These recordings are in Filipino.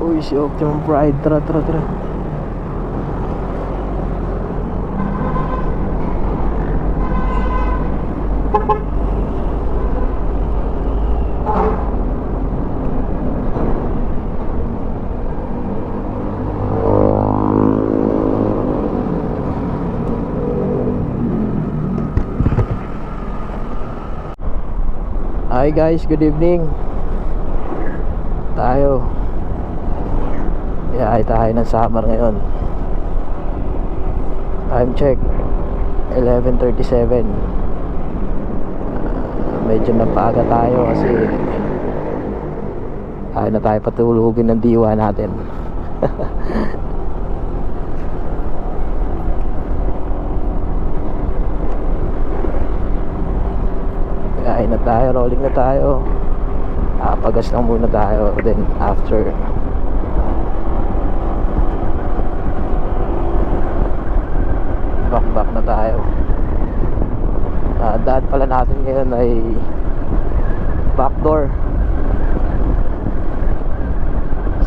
Uy, si Optimum Pride. Tara, tara, tara. Hi guys, good evening. Tayo ay tayo ng summer ngayon. Time check 11:37. Medyo napaga tayo kasi ayaw na tayo patulugin ng diwa natin. Kain na tayo, rolling na tayo. Pagas lang muna tayo, then after back na tayo. Daan pala natin ngayon ay backdoor.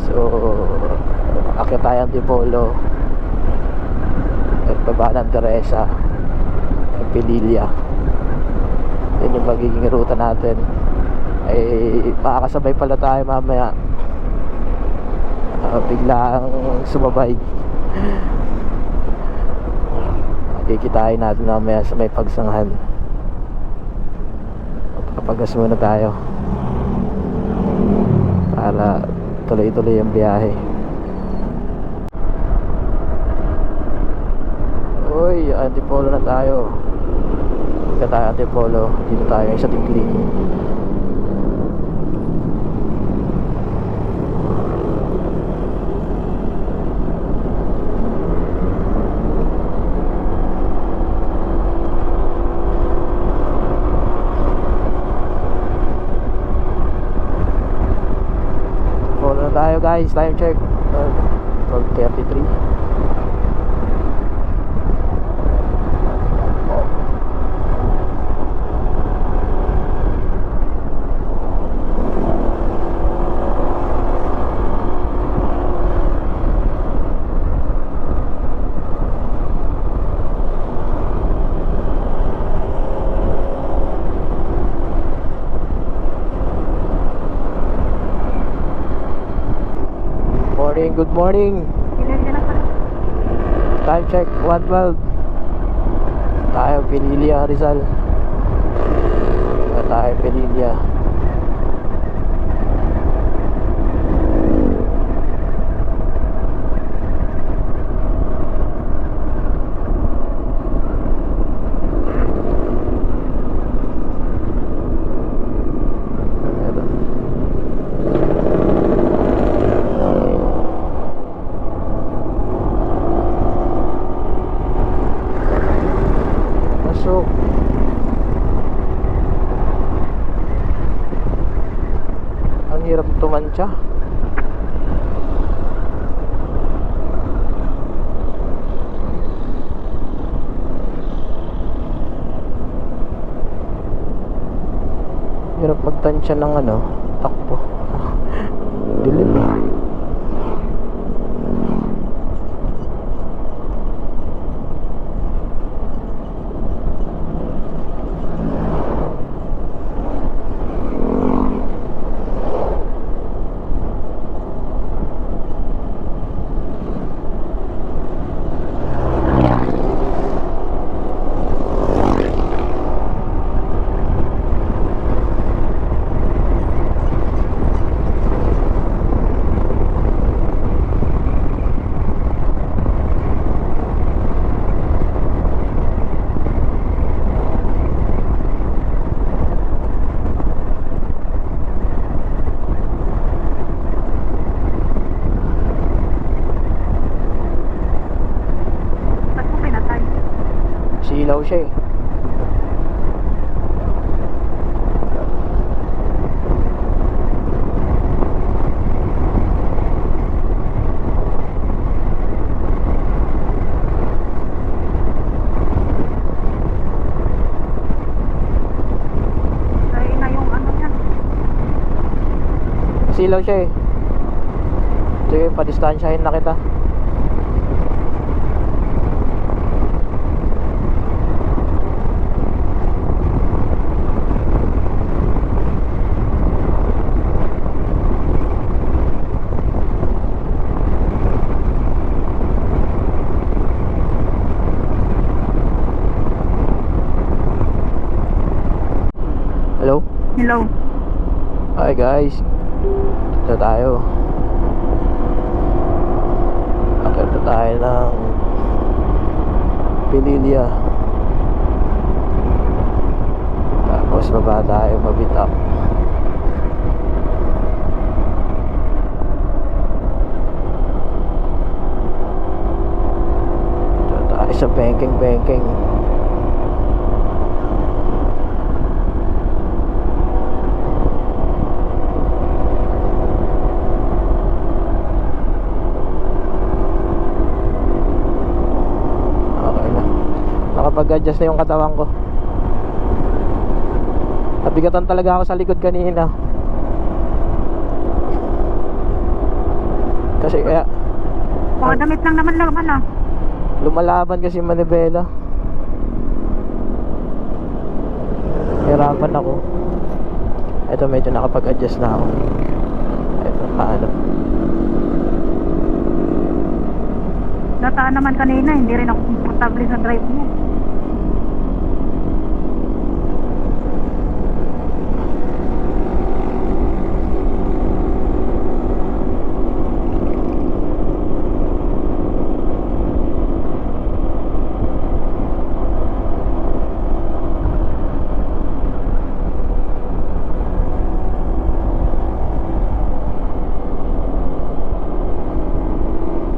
So akit tayo ang Antipolo at baba ng Teresa at Pililla. Yan yung magiging ruta natin. Ay makakasabay pala tayo mamaya. Biglang sumabay. Kikitain natin mamaya sa may pagsanghan. Papagas muna tayo para tuloy-tuloy ang biyahe. Uy, Antipolo na tayo. Pagka tayo Antipolo, dito tayo sa Tikling. Tayo guys, time check 12:33. Good morning. Time check 1:12. Tayo Pililla, Rizal. Tayo Pililla. Hirap tumansya. Hirap magtansya ng takbo. Dilim. Silaw siya eh. Silaw siya eh. Sige, padistansyahin na kita. Hello? Hello. Hi guys. Dito tayo. Akit na tayo ng Pililya. Tapos baba tayo Mabitap. Dito tayo sa Bengkeng. Nakapag-adjust na yung katawan ko. Nabigatan talaga ako sa likod kanina. Kasi kaya Mga damit lang naman ah. lumalaban kasi yung manibela. Hirapan ako. Ito medyo nakapag-adjust na ako. Ito paano. Nataan naman kanina, hindi rin ako komportable sa drive mo.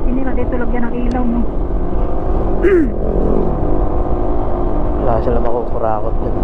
Hindi ka dito lagyan ng ilaw mo. Wala sila makukurakot dun.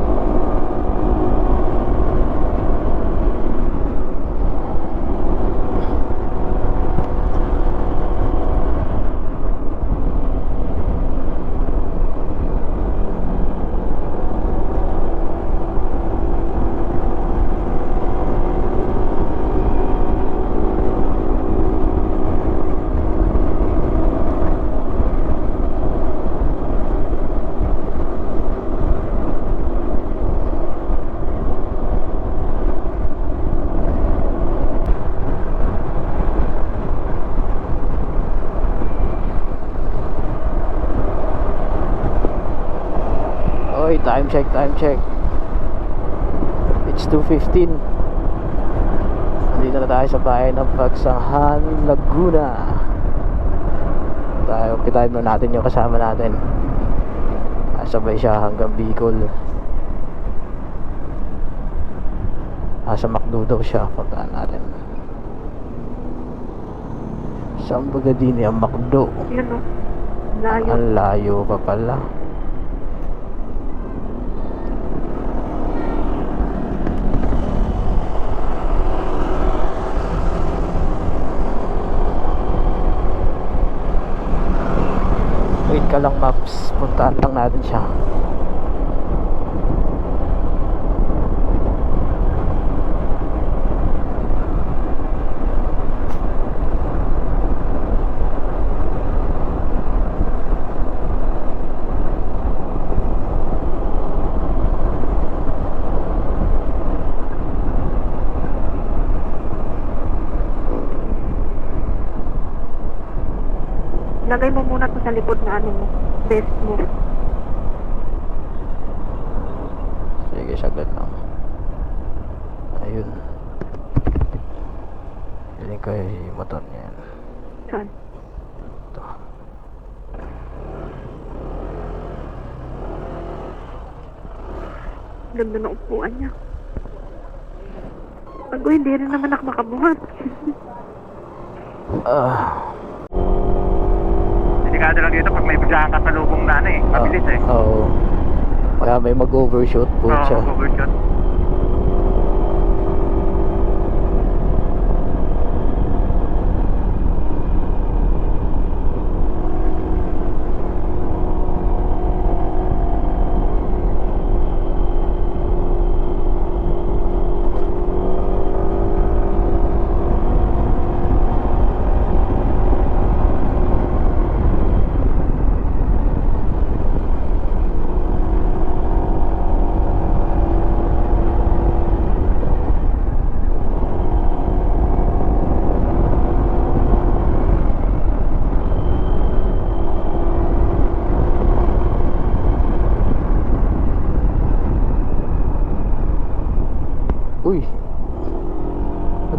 Oy, time check. It's 2:15. Nandito na tayo sa bayan ng Pagsangan, Laguna. Kitahin mo natin yung kasama natin. Sabay siya hanggang Bicol. Sa McDo daw siya. Puntaan natin. Saan ba din yung McDo? Yun o. Layo. Ang layo pa pala. Wait ka lang maps. Puntaan lang natin siya. Lagay mo muna to sa likod na ano mo. Best mo. Sige, saglit lang. Ayun. Piling ko yung motor niya yan. Saan? Ito. Ganda ng upuan niya. Pag hindi rin naman ako makabuhat. Delikado lang dito pag may biglaan kasalubong na ano eh. Mabilis eh. Oo. Kaya may mag-overshoot po siya. Oo, overshot.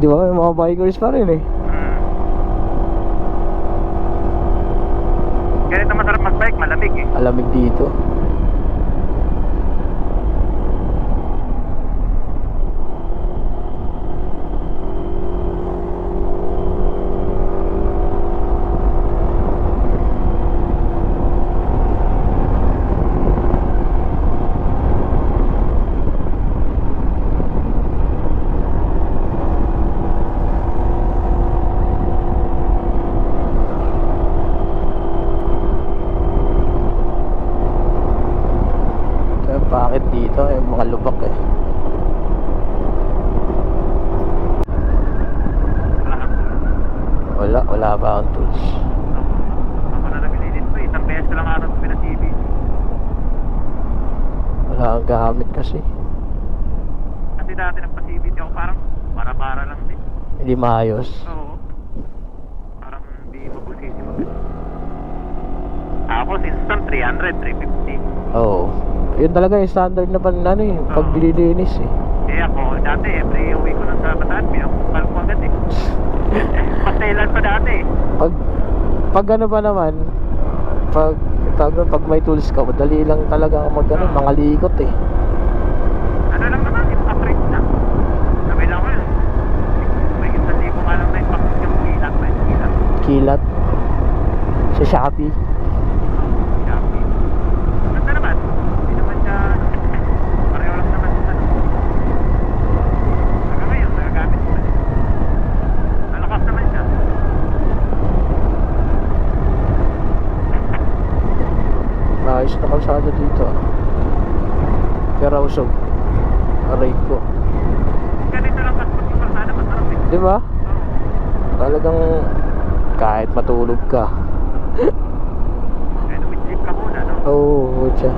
Di ba? May mga bikers pa rin eh. Ganito masarap mag-bike, malamig eh. Alamig dito. Bakit dito? Yung mga lubak eh. Wala ba ang tools? Ako na nabilinis ko eh. Isang beses ko lang araw sa pinag-TV. Wala ang gamit kasi. Kasi dati nagpa-CBT ako parang para-para lang din. Hindi maayos. Oo. Parang hindi mabusisi mo. Tapos instant 300, 350. Oo. Yun talaga yung standard na pag dililinis eh. Eh ako, dati every uwi ko lang sa Bataan, pinakupal ko agad eh. Pastelan pa dati eh. Pag ano pa naman, pag may tools ka, madali lang talaga mga likot eh. Ano lang naman, yung upgrade na. Sabi lang ko yun. May 1,000 nga lang na impact yung kilat. Kilat. Sa Shopee. Shopee. Ganda naman. Hindi naman siya, pareho lang naman sa ano. Hanggang ngayon, nagagamit ko. Nalakas naman siya. Maayos na kalsada dito. Pero usog. Aray ko. Ganito lang kasi yung kalsada, masarap eh. Di ba? Oo. Talagang kahit matulog ka. Kaya lumidlip ka muna, no? Oo, siya.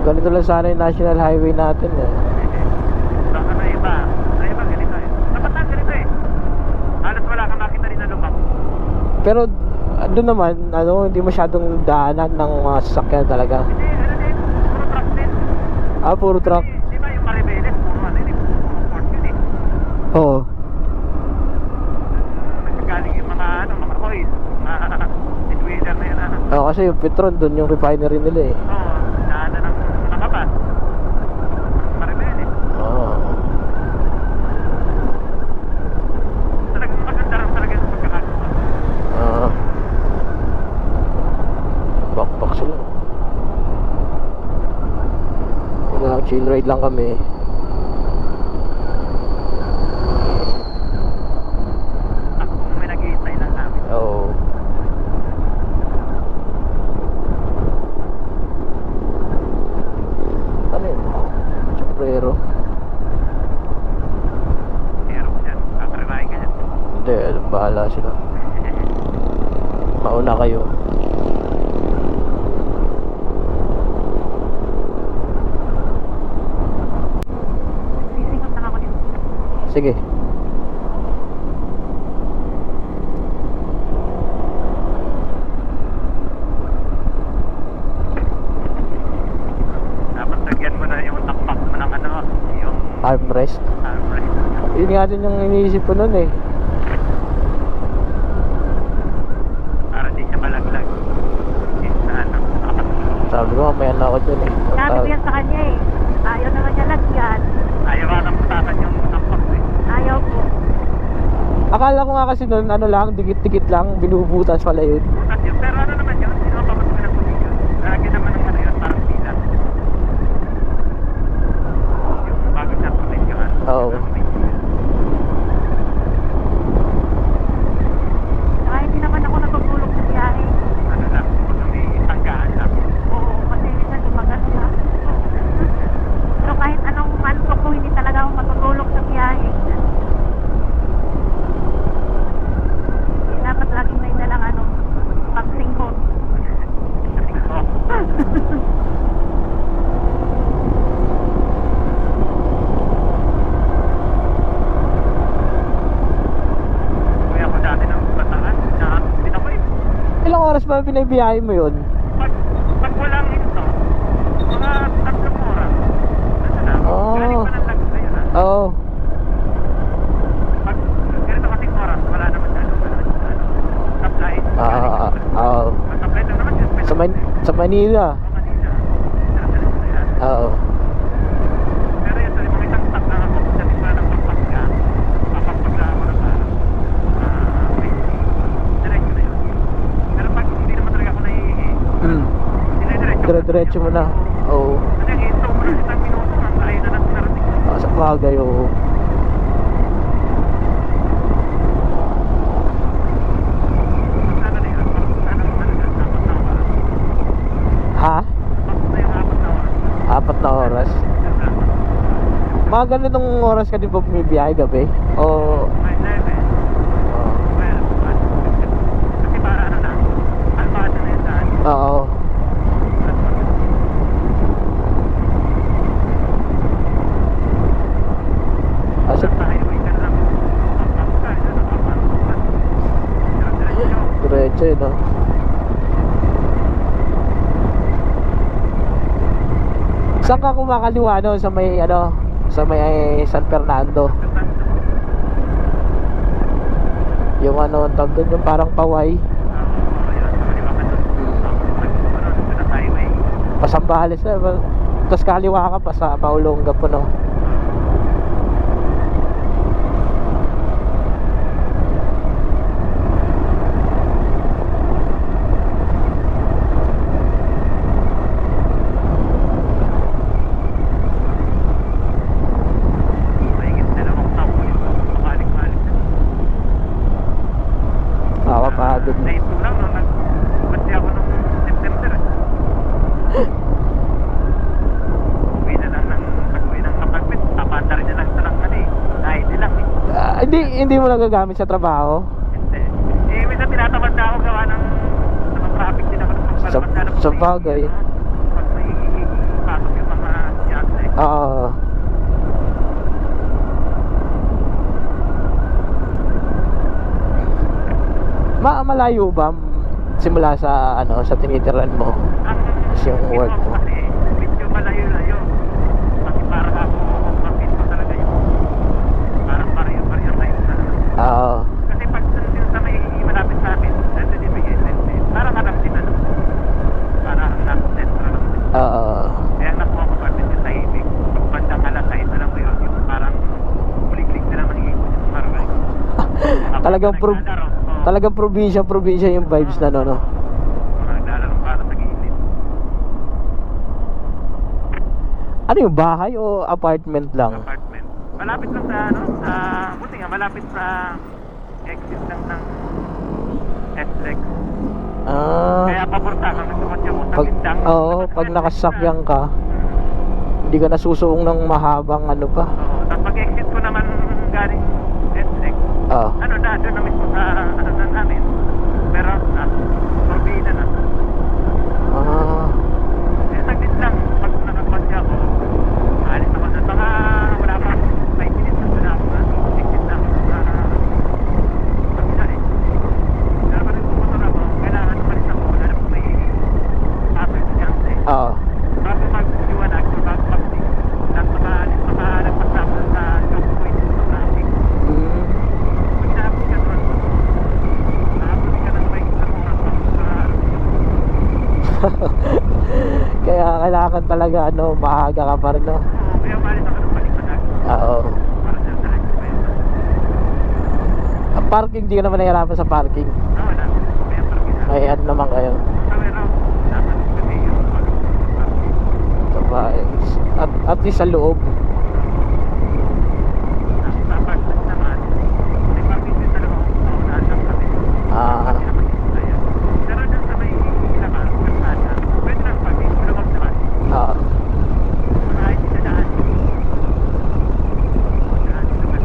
Ganito lang sana yung national highway natin eh. Baka na iba. Na iba, ganito eh. Dapat na ganito eh. Halos wala kang makita rin na lumang. Pero doon naman, hindi masyadong daanan ng mga sasakyan talaga. Hindi, ano din, puro truck din. Puro truck. Di ba yung Maribeles, puro ano yun eh, puro port yun eh. Oo. Nagagaling yung mga coils. Midwheeler na yun Kasi yung Petron, doon yung refinery nila eh. Oo, daanan ng nakabas. Maribeles. Oo. Talagang maganda rin talaga yung pagkakagawa. Bakbak sila. Chill ride lang kami. Ako kung may nag-iintay lang namin. Oo. Ano yun? Sombrero? Pero yan, kakaranahin ka yan. Hindi, bahala sila. Mauna kayo. Sisingot lang ako dito. Sige. Dapat lagyan mo na yung takpak mo ng ano, yung Armrest. armrest. Yun nga din yung iniisip ko nun eh. Para di siya malaglag. Is na ano, Sabi ko, mamaya na ako dyan eh. Sabi ko yan sa kanya eh. Ayaw naman niya lagyan. ayaw ka nang putasan yung takpak eh. Ayaw po. Akala ko nga kasi nun, lang, dikit-dikit lang, binubutas pala yun. Butas yun, pero ano naman yun, hindi naman papatuloy ng posisyon. Lagi naman ng ano yun, parang pila. Yung bago siya posisyon. Oo. Saka hindi naman ako natutulog sa biyahe. Ano lang, pag may tanggaan lang. Oo, kasi minsan lumagas siya. Pero kahit anong mantok ko, hindi talaga ako matutulog sa biyahe. Dapat laging may dalang pag-singkot. Kuya ko dati ng Bataan, nakakapit ako eh. Ilang oras ba pinabiyahe mo yun? Pag walang ito, mga 3 oras. Ano na, Oh. galing pa ng Manila. Manila. Diretso na yan. Oo. Pero yun, sa mga isang stop na ako, dati pa ng Pampanga, Pampanga ako na parang, may diretso na yun. Pero pag hindi naman talaga ako Dire-diretso mo na. Oo. Kasi hinto mo na isang minuto, ang layo na natin narating. Sa bagay, oo. Sana na yun, sana na talaga, dapat na oras. Ha? Tapos na yung 4 na oras. 4 na oras. Mga ganitong oras ka din ba bumibiyahe gabi? O... May 11. Well, kasi para ano na, almada na yun daan. Oo. Sa highway ka lang. Diretso yun, no? Saan ka kumakaliwa, no? Sa may, ano, sa may San Fernando. Yung ano, tawag doon, yung parang paway. Pasambales na. Tapos kaliwa ka pa sa Paulongga po, no? Nakakapagod na. Naito lang, no? Nagpati ako nung September. Uwi na lang pag-uwi ng kapagpit, tapata rin na lang sa lang eh. Kahit lang eh. Hindi mo nagagamit sa trabaho? Hindi. Eh, minsan tinatamad na ako gawa ng traffic din ako ng pagpalabas na Sa bagay. Pag may pasok yung mga siyate. Oo. Malayo ba simula sa ano sa tinitiran mo? Ang Yung work mo. kasi medyo malayo-layo. Kasi para ako kapit mo talaga yung parang pareho-pareho tayo na. Oo. Kasi pag nandun sa may malapit sa amin, nandun yung bigay parang hanap din ano. Parang nasa sentro lang din. Oo. Kaya nakuha ko pa din yung tahimik. Pag bandang alas 6 na lang mo yun, yung parang kulig-lig na lang nangihipon yung marunay. Talagang probinsya yung vibes na no. Naglalaro para sa gilid. Ano yung bahay o apartment lang? Apartment. Malapit lang sa ano, buti nga malapit sa exit lang ng SLEX. Kaya paborta kang nagsumatya mo sa bintang. Pag nakasakyan ka, hindi ka nasusuong ng mahabang ano pa. Oo, tapos pag exit ko naman galing SLEX, ano na, doon na mismo sa ano na namin. Pero na, Corbina na. Eh, saglit lang, pag nakapasya ako, alis ako na. Baka wala pa 5 minutes na doon ako na. Exit na ako sa Corbina eh. Pero pa rin pumunta ako, kailangan pa rin ako. Lalo kung may pasok sa chance eh. Bago mag-iwanag, bago mag-pag-pag nagpasapon sa job point sa traffic. Pag naapos ka doon, naapos ka ng may isang oras sa Kaya kailangan talaga ano, maaga ka pa rin, no? kaya umalis ako ng balik-balag. Oo. Para sa direct kwento. Ang parking, di ka naman nahihirapan sa parking. Wala. Kaya parang May ano naman kayo. Kami raw, dapat kasi yung Sa bahay. At least sa loob. sa apartment naman, may parking din talaga kung paunahan lang kami. Kasi naman yung kaya. Pero dun sa may labas, kalsada, pwede lang parking, wala kang naman. Kahit isa daan. Daan dito ba?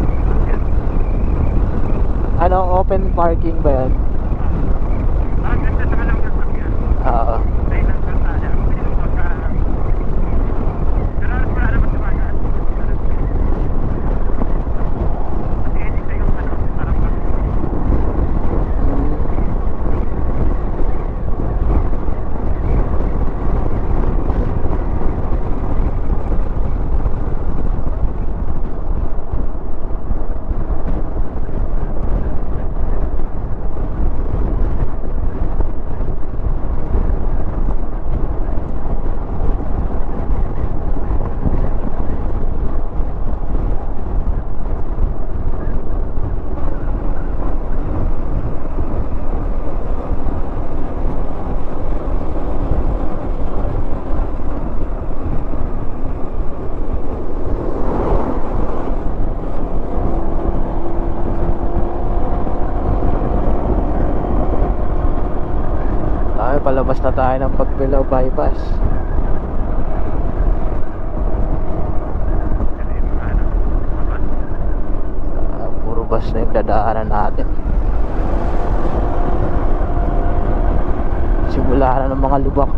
Ano, open parking ba yan? Ganda sa kalang nasakyan. Dahil lang kalsada. Pwede lang sa pero wala naman sa mga kasi hindi kayo ano, parang Palabas na tayo ng Pagbilao bypass. Kasi yung mga ano, mga bus. Puro bus na yung dadaanan natin. Simula na ng mga lubak.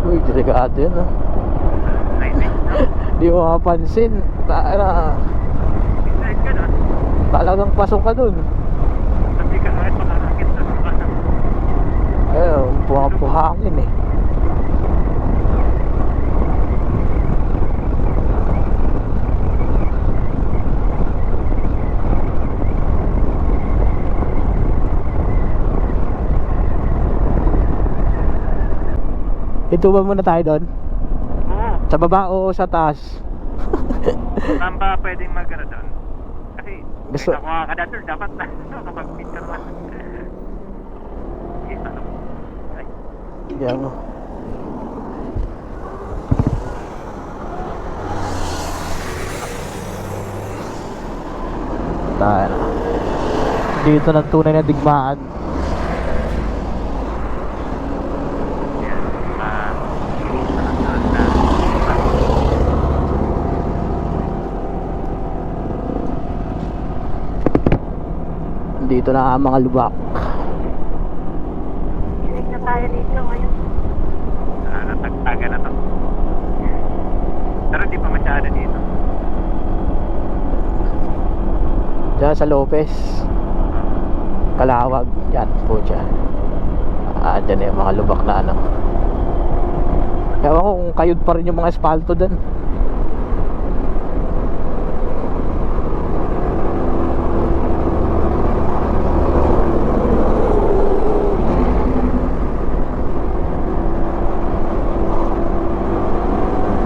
Uy, delikado yun, no? Di mo mapapansin. Inside ka na. Talagang pasok ka dun. Sabi ka kahit makakakit na sa bus. Ayun, puhangin eh. Ito ba muna tayo doon? Oo. Sa baba o sa taas? Saan ba pwedeng mag-ano doon? Kasi Gusto- kung nakuha ka na doon, dapat na kapag-picture naman. Yes, ano? Ay, Yan o. Tayo na. Dito ng tunay na digmaan. yan. Dito na ang mga lubak. Kinig na tayo dito ngayon. Natagtagan na to. Pero di pa masyado dito. Diyan sa Lopez. Kalawag. Yan po dyan. Dyan na yung mga lubak na ano. Ewan ko kung kayod pa rin yung mga espalto dun.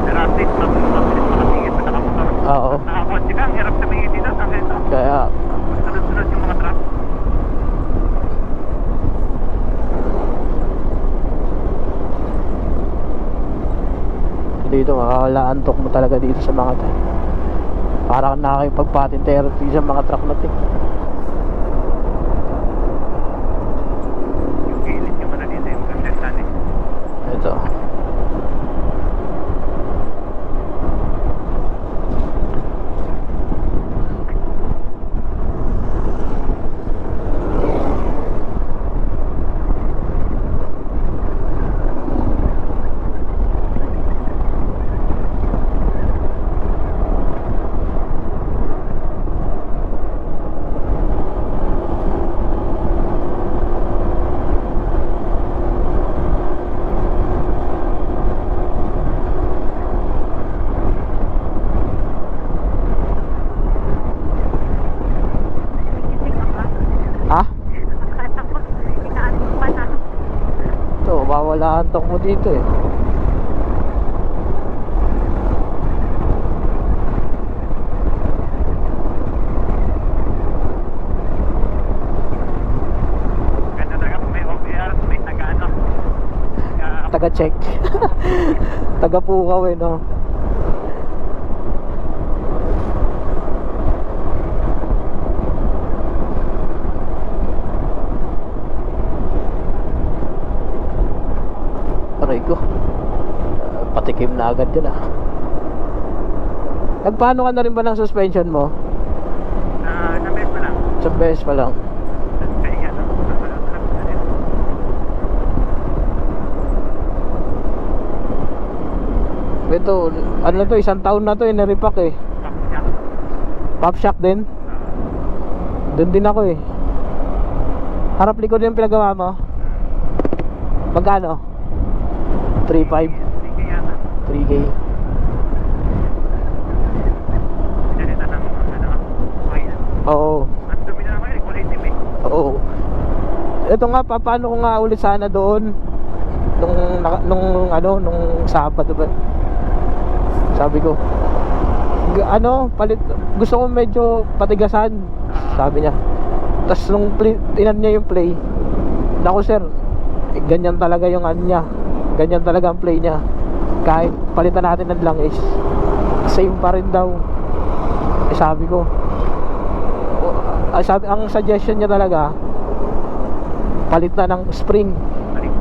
Pero at least mabilis makasingit sa nakamotor. Oo. Nakakotse ka, ang hirap tumingin dito. Kasi ito, Kaya sunod-sunod yung mga truck. dito makakala antok mo talaga dito sa mga truck. Parang nakakipagpatin therapy sa mga truck natin. Yung gilid yung ano dito, yung ganda eh. Ito. Kinig ka ba? Ha? Akala ko, inaantok pa na. Ito, bawala antok mo dito eh. Ganda talaga kung may OBR, may taga-ano. Taga-check. Taga-pukaw eh, no? Aray ko. Patikim na agad yun ah. Nagpaano ka na rin ba ng suspension mo? Sa best pa lang. Sa best pa lang. Kaya ano, Ito, ano to, isang taon na to eh, naripak eh. Pop shock din? Doon din ako eh. Harap likod yung pinagawa mo? Magkano? 3.5? 3K? Pinalita ng ano, okay. Oo. Ang dumi na naman yun, kulay itim eh. Oo. Ito nga, paano ko nga ulit sana doon nung Sabado ba? Sabi ko, palit, gusto ko medyo patigasan, sabi niya. Tapos nung tinan niya yung play, naku sir, ganyan talaga yung ano niya, ganyan talaga ang play niya. Kahit palitan natin ng langis, same pa rin daw. Sabi ko, ang suggestion niya talaga, palit na ng spring. Balik.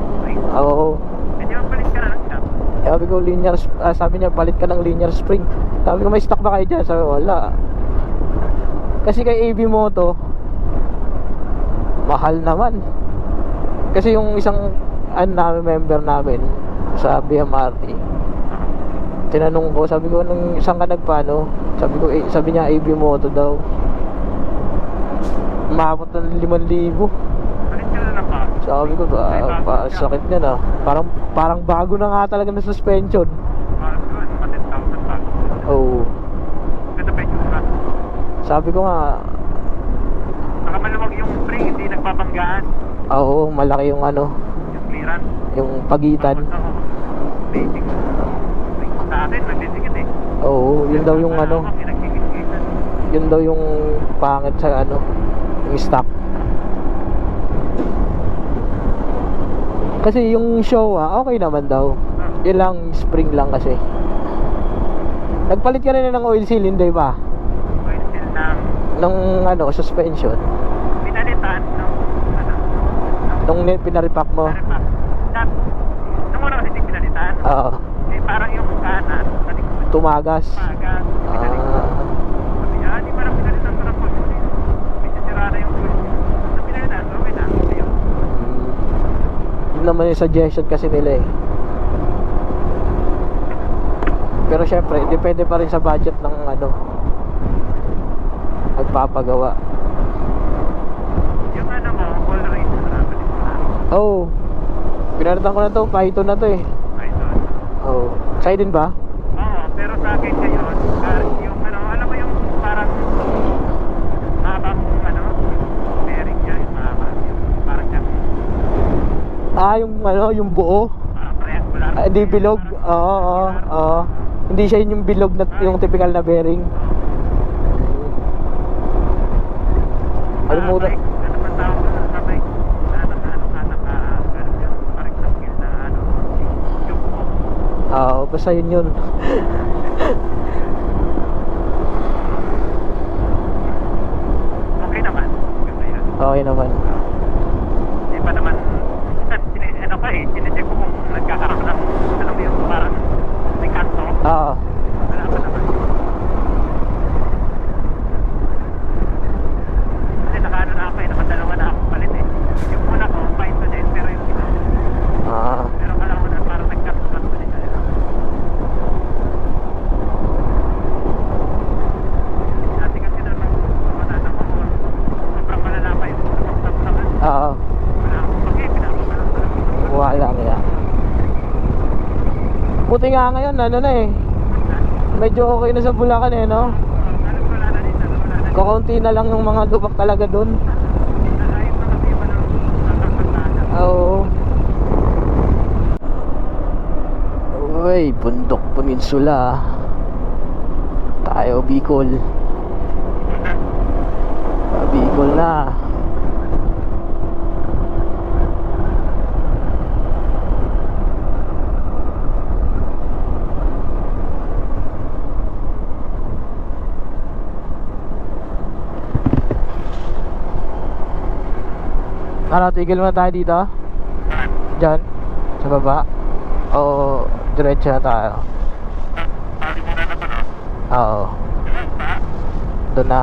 Oo. Hindi mo palit ka na ng shop. Sabi ko sabi niya palit ka ng linear spring. Sabi ko may stock ba kayo dyan? Sabi ko wala. Kasi kay AB Moto, mahal naman. Kasi yung isang member namin sa BMRT, tinanong ko, sabi ko nung isang ka nagpano, sabi niya AB Moto daw. Umabot ng 5,000. Palit ka na ng bago. Sabi ko sakit niya na. Parang bago na nga talaga na suspension. Parang doon, 10,000 bago. Oo. Ganda pa yung tsura. Sabi ko nga, Saka maluwag yung spring, hindi nagpapanggaan. oo, malaki yung Yung clearance. yung pagitan. Oo. Basic. Sa atin, nagdidikit eh. Oo, yun daw yung Pinagkikit-kitan. yun daw yung pangit sa yung stock. Kasi yung Showa, okay naman daw. Yun lang, spring lang kasi. Nagpalit ka rin ng oil seal, hindi ba? Oil seal ng Ng suspension. pinalitan Nung pinaripak mo. Paripak. Nung una kasi pinalitan. Oo. Eh parang yung kanan, talikod. Tumagas. Paga. Pinalitan. Ah, Sabi niya, di parang pinalitan ko ng oil seal. Medyo sira na yung oil seal. Sa pinalitan, okay na. Ayun. yun naman yung suggestion kasi nila eh. Pero syempre, depende pa rin sa budget ng magpapagawa. Yung mo, all race na natin. Oh, pinalitan ko na to, Python na to eh. Python. Oh, sa'yo din ba? Oo, pero sa akin ngayon, yung alam mo yung parang habang bearing niya, yung mahaba, yung parang siya. Yung buo. Wala. Hindi bilog. Oo. Hindi siya yung bilog na yung typical na bearing. Alam mo na. Ano ba tawag ko sa sabay? Parang sa skill na yung mo. Oo, basta yun. Okay naman. Ganda yun. Okay naman. Hindi pa naman, sinecheck ko kung nagkakaroon ng, alam mo yung parang may kanto. Oo. Wala pa naman. Kasi nakaano na ako nakadalawa na ako palit eh. Yung una ko, fine to din, pero yung ito, pero alam ko na parang nagkanto-kanto din tayo. Dati kasi na mananap ako, sobrang malala pa yung tapos-tapos. Oo. Wala akong pake, pinapapala ko lang. Wala kaya. Buti nga ngayon, na eh. Medyo okay na sa Bulacan eh, no? Alam ko wala na din, wala na din. Kakaunti na lang yung mga lubak talaga dun. Ayun na kasi wala nakakasana. Oo. Uy, Bundok Peninsula. Tayo, Bicol. Bicol na. Tigil muna tayo dito? Diyan? Sa baba? O diretso na tayo? Sabi mo na na ba no? Oo. Doon na.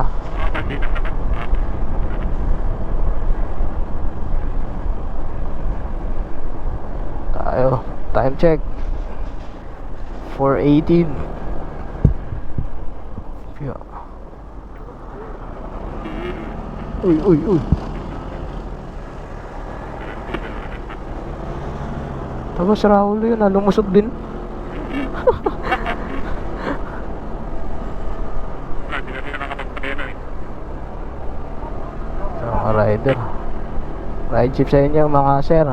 Tayo. Time check. 4:18. Yeah. Uy. Tapos Raul yun, lumusot din. So, mga rider, ride chip sa inyo mga sir.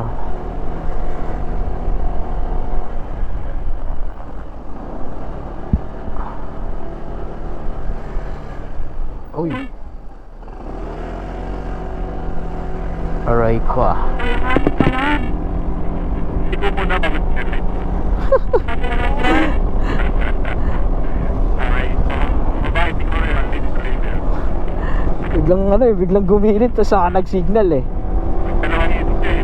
Uy, aray ko ah. Ikaw muna ba? Okay. Mabait siguro yung administrator. Biglang ano eh, biglang gumilit tapos saka nag-signal eh. Dalawang ibig siya eh.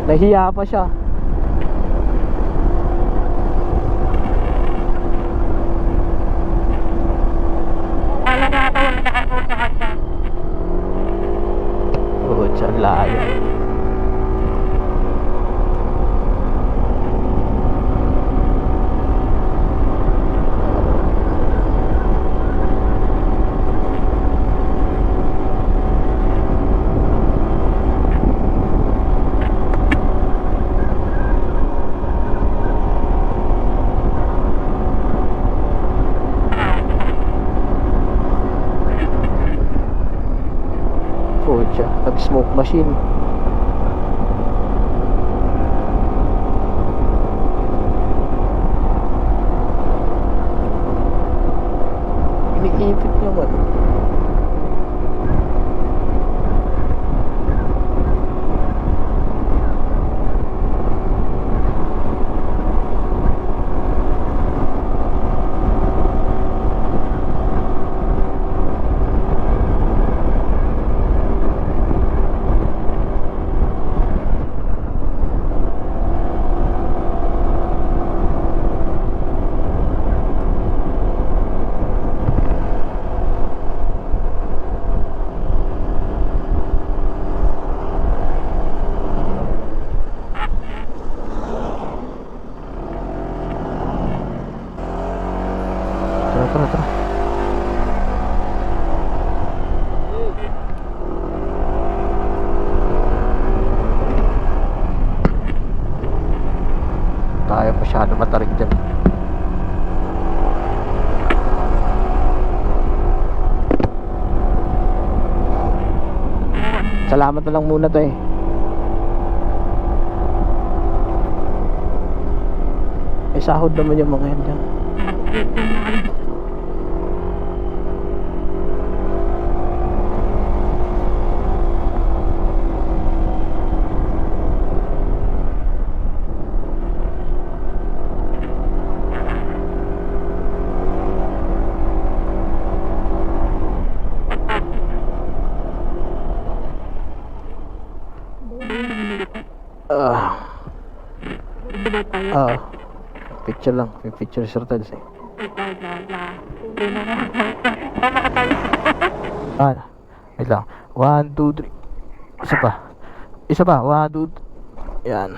Nahiya pa siya. Wala na ata yung nakakuha ka siya. Oh, tiyan layo. Pucha, nag-smoke machine. Iniipit naman. Tara, tara, tara. Tayo masyado matarik dyan. Salamat na lang muna tayo. May sahod naman yung mga yan dyan. Picture lang, may picture sir Tals eh. Wait lang. 1, 2, 3. Isa pa. Isa pa. 1, 2, 3. Yan.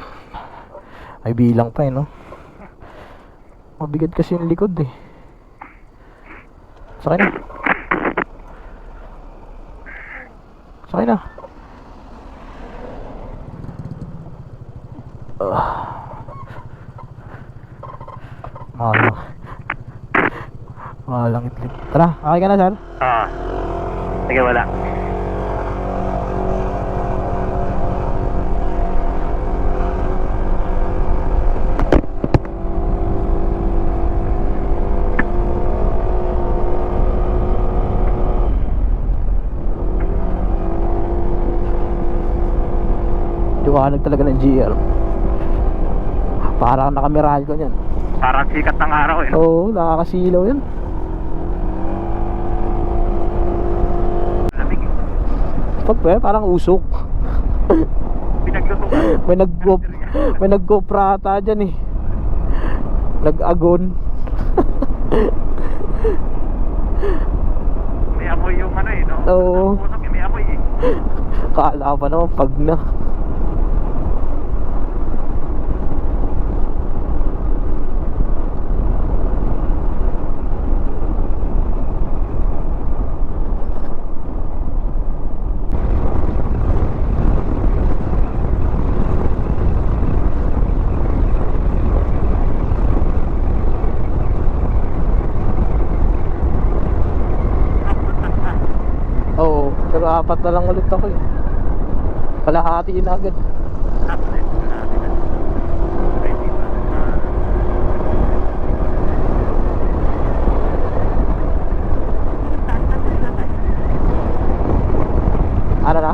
May bilang pa eh, no? Mabigat kasi yung likod eh. Sakay na. Sakay na. Malang itlip. Tara, okay ka na sir? Sige, wala. Liwanag talaga ng GR. Parang nakamirahan ko niyan. Parang sikat ng araw eh. Oo, nakakasilaw yan. Lamig. Pag parang usok. Pinagluto ka. May nag-GoPro ata dyan eh. Nag-agon. May amoy yung ano eh, no? Oo. Usok, may amoy eh. Kala pa naman pag na. Oo, pero 4 na lang ulit ako eh. Kalahati na agad. Ano na?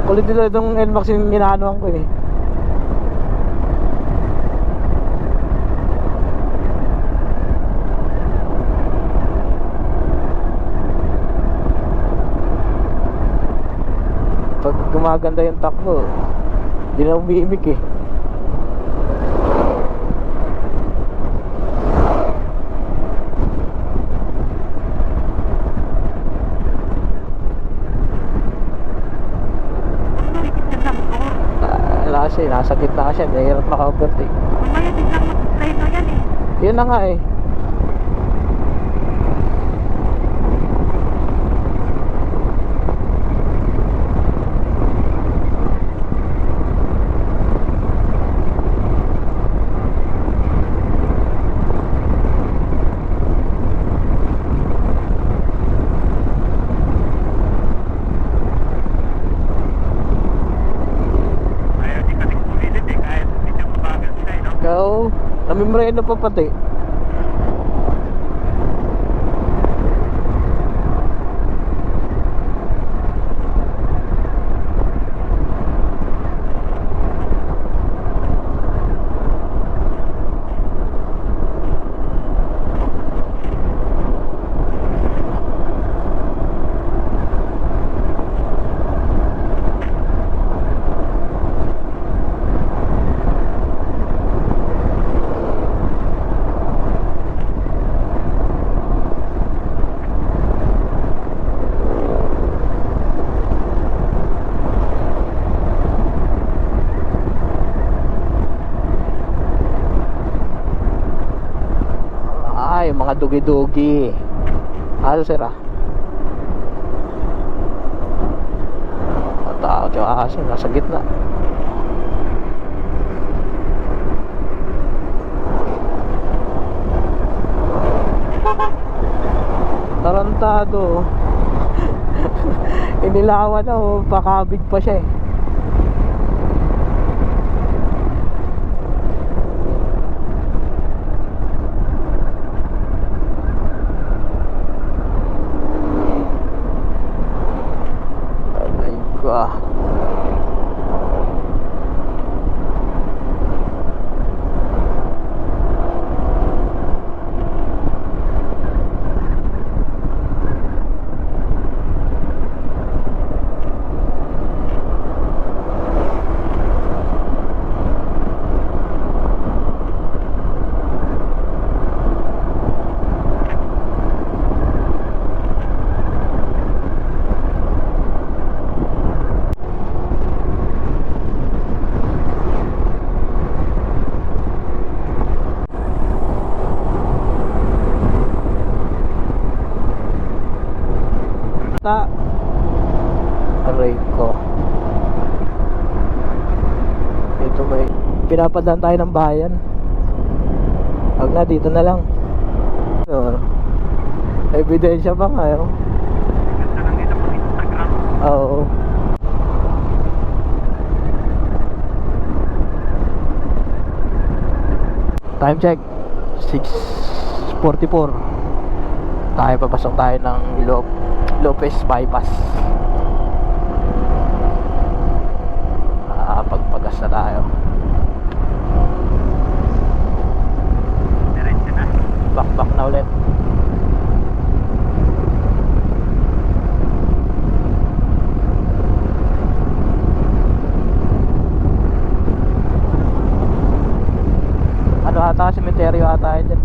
Kulit dito itong NMAX yung ginaanuhan ko eh. Pag gumaganda yung takbo, hindi na umiimik eh. Kasi nasa gitna kasi, mahirap maka-overtake. Mamaya biglang mag-preno yan eh. Yun na nga eh. Ayaw di kasi pumilit eh, kahit medyo mabagal sila eh, no? Ikaw, namimreno pa pati. Ay, mga dugi-dugi. Ano sir ah? Matakot yung aso, nasa gitna. Tarantado. Inilawan na oh, pakabig pa siya eh. Aray ko ah. Aray ko. Ito may pinapadaan tayo ng bayan. Huwag na, dito na lang. Ebidensya pa nga yun. Ganda lang dito pag Instagram. Oo. Time check 6:44. Tayo papasok tayo ng Lopez Bypass. Pagpagas na tayo. Diretso na. Back na ulit. Ano ata, sementeryo ata yun dyan.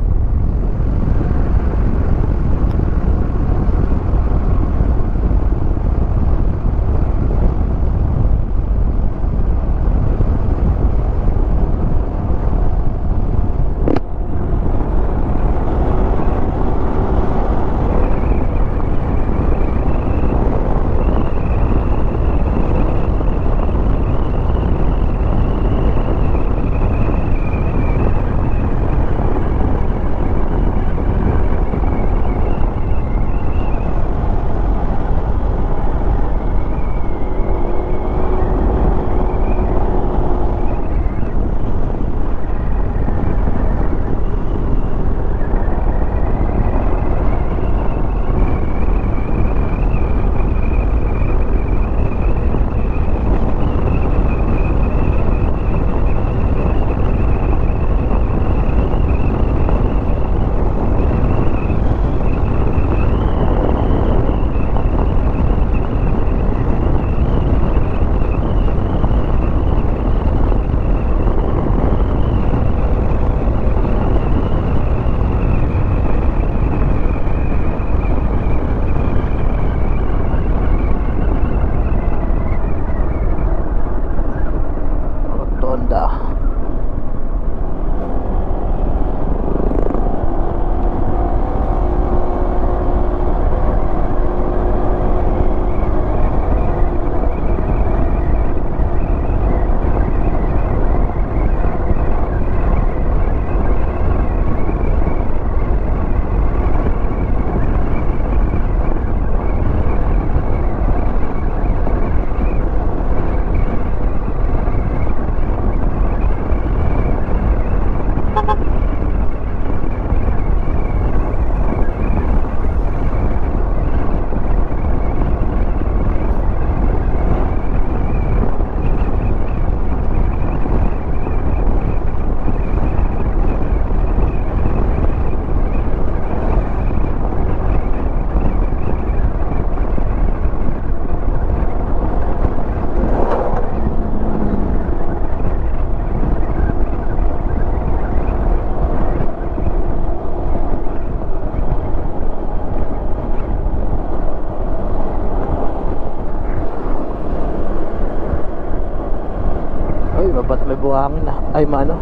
buhangin na. Ay mano,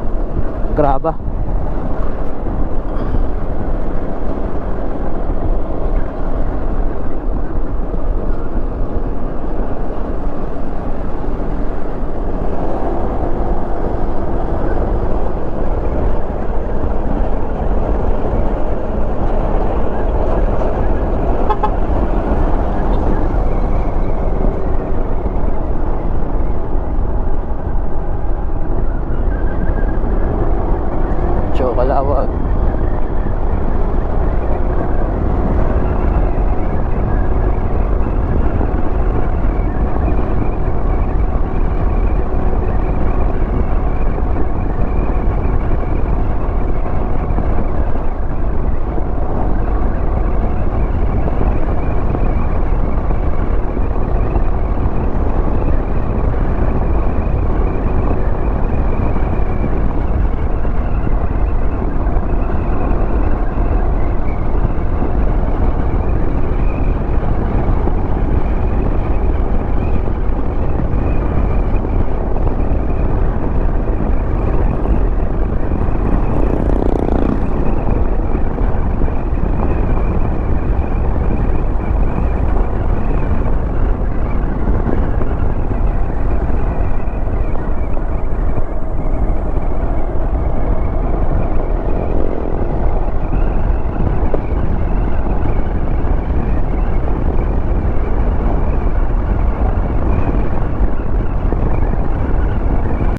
graba. Kalawag.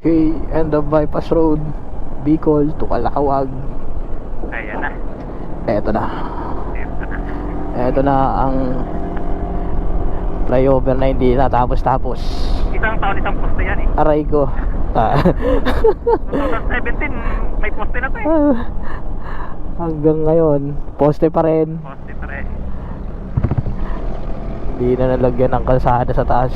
Okay, end of bypass road, Bicol to Calawag. Ayan na. Eto na. Ito na. Eto na ang flyover na hindi natapos-tapos. Isang taon isang poste yan eh. Aray ko. 2017 may poste na to eh. Hanggang ngayon, poste pa rin. Poste pa rin. Hindi na nalagyan ng kalsada sa taas.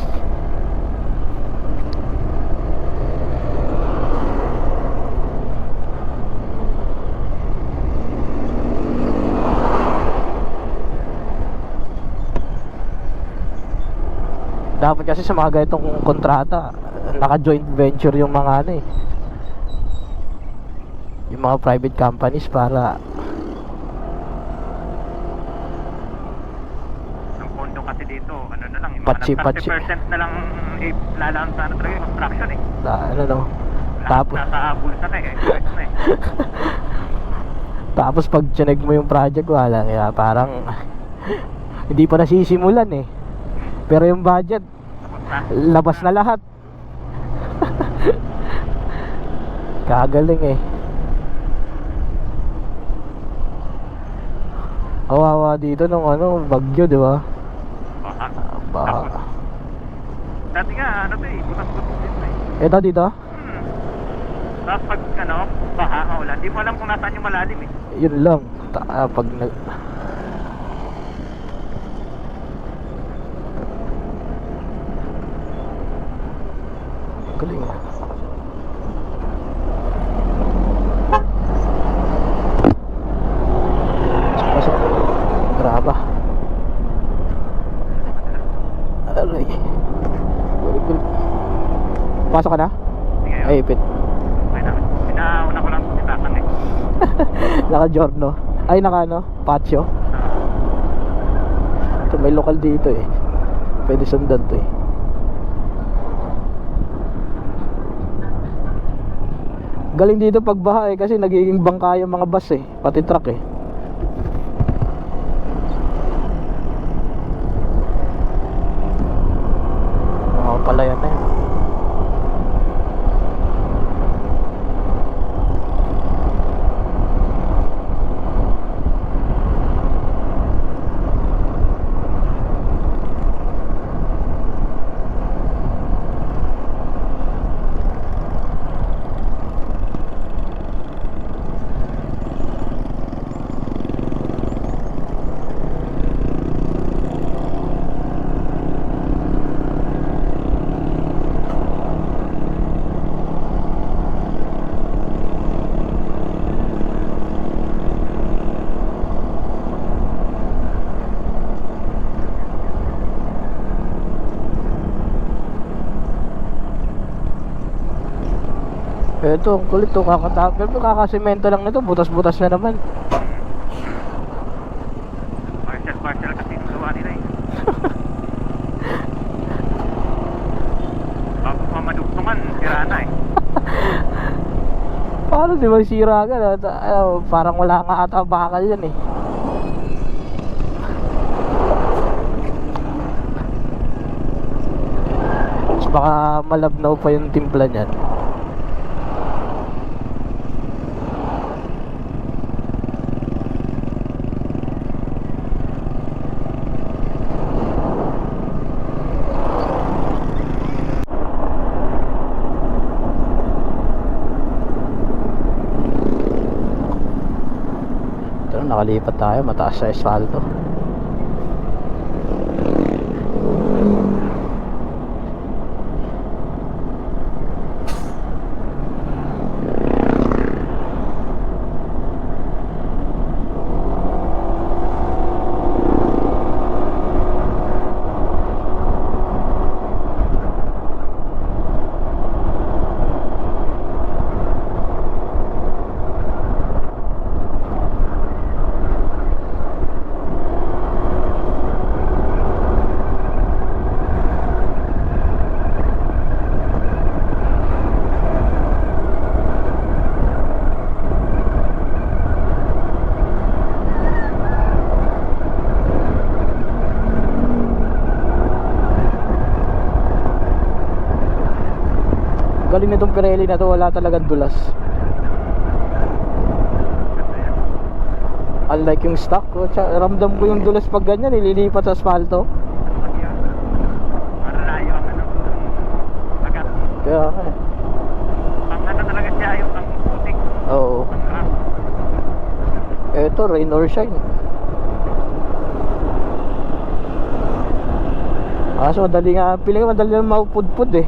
Dapat kasi sa mga ganitong kontrata, naka-joint venture yung mga ano eh, yung mga private companies para Ang pondo kasi dito, ano na lang, yung Patsi, mga patsi. 30% na lang lalaan sa ano talaga yung construction eh. ano no. Tapos Nasa bulsa na eh. Correct na eh. tapos pag chineg mo yung project, wala kaya parang hindi pa nasisimulan eh. Pero yung budget Tapos na. labas na lahat. Kagaling eh. Kawawa dito nung ano, bagyo, di ba? Baha. Baha. Tapos, dati nga, ano to eh, butas-butas dito eh. Ito dito, Tapos pag ano, baha, maulan, di mo alam kung nasaan yung malalim eh. yun lang. Pag nag galing ah. Pasok. Graba. Aray. Gulig. Pasok ka na? Sige, Ay, ipit. okay na. Pinauna ko lang si Tatang eh. Naka Giorno. Ay, naka ano? Patio. Ito, may lokal dito eh. Pwede sundan to eh. Galing dito pag baha eh, kasi nagiging bangka yung mga bus eh, pati truck eh. Pala yan na yun. Ito, ang kulit to, pero kakasimento lang nito, butas-butas na naman. Partial kasi yung gawa nila eh. Bago pa madugtungan, sira na eh. Paano di ba sira ka? Parang wala nga ata bakal yan eh. Tapos baka malabnaw pa yung timpla niyan. Nakalipat tayo, mataas sa asfalto. Galing nitong Pirelli na to, wala talagang dulas. Unlike yung stock, ramdam ko yung dulas pag ganyan, nililipat sa asfalto. Para layo ang ano, agad. Kaya eh. Pang ano talaga siya, yung pang putik. Oo. Eto, rain or shine. So madali nga, piling madali lang maupudpud eh.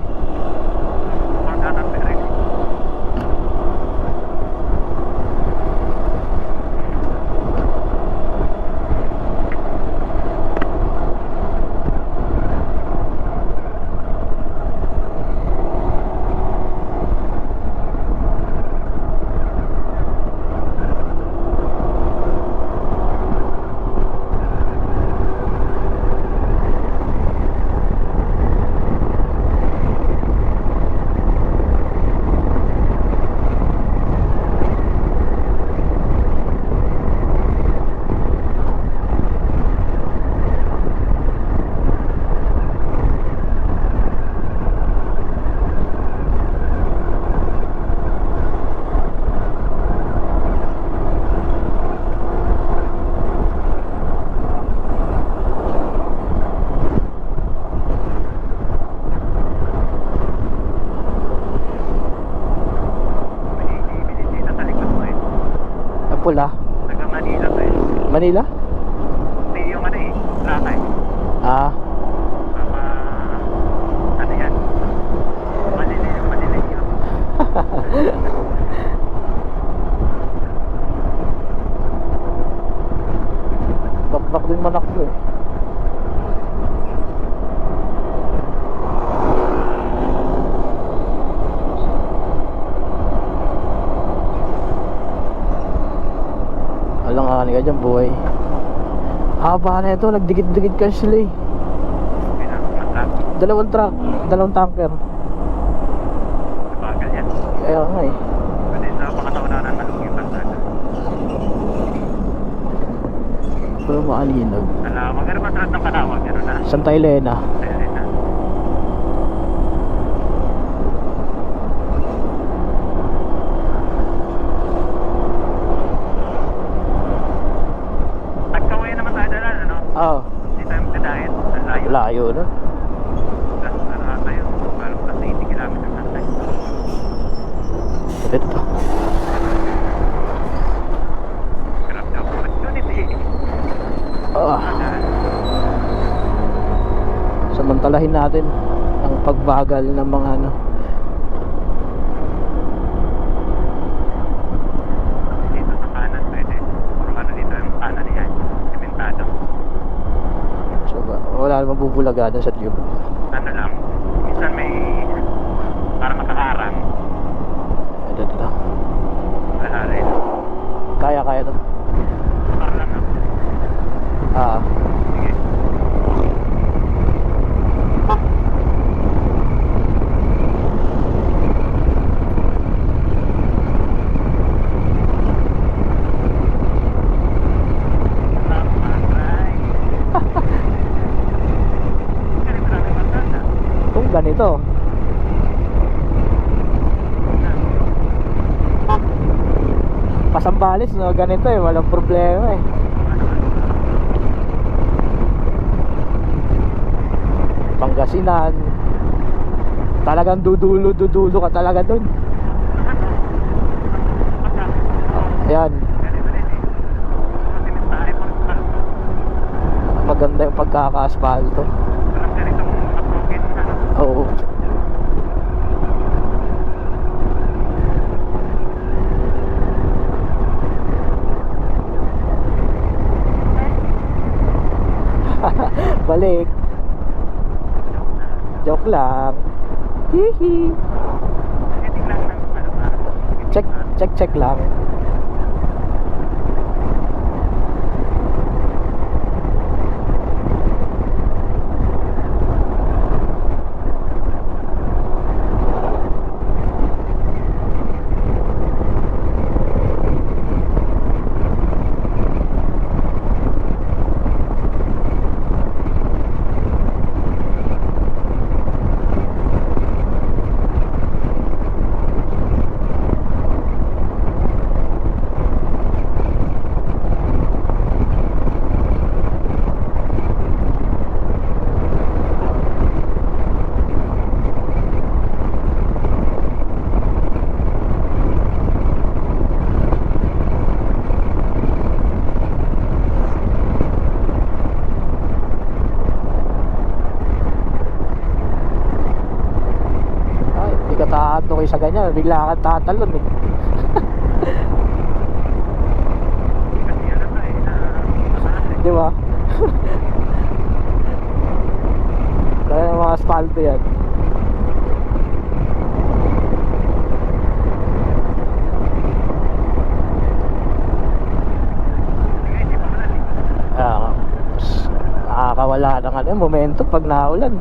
Pula. Taga Manila ba eh? Manila? Hindi yung ano eh, Lakay. Ah. Ano yan? Manila yun. Bakbak din manak ko eh. Alang ka dyan buhay. Haba na ito, nagdikit-dikit ka sila eh. Dalawang truck, dalawang tanker. Bagal yan. Kaya nga eh. Pwede sa pakatawanan malung yung kalsada. Pero maalinog. Magkano ba sa ng Kalawag? Gano'n na? Santa Elena. Ayun na. Nagkaway naman tayo dala, ano? Oo. Hindi tayo magdadahit. Ang layo. Layo na. Plus, tayo. Parang plus 80 kilometers na tayo. Ito. Grab the opportunity. Samantalahin natin ang pagbagal ng mga ano. Dito sa kanan pwede. Puro ano dito yung kanan niya. Sementado. So, wala namang bubulagadan sa tube. Ano lang. Minsan may parang makakarang. Ito tayo doon. Para lang ako. Ah. Sige. Kung ganito. Pasambales, no? Ganito eh, walang problema eh. Pangasinan. Talagang dudulo ka talaga dun. Ayan. Maganda yung pagkaka-asfalto. Oo. Balik. Joke lang. Hihi. Check lang. Tato kayo sa ganyan, bigla kang tatalon eh. Di ba? Kaya mga asfalto yan. Nakakawala ng ano, momentum pag naulan.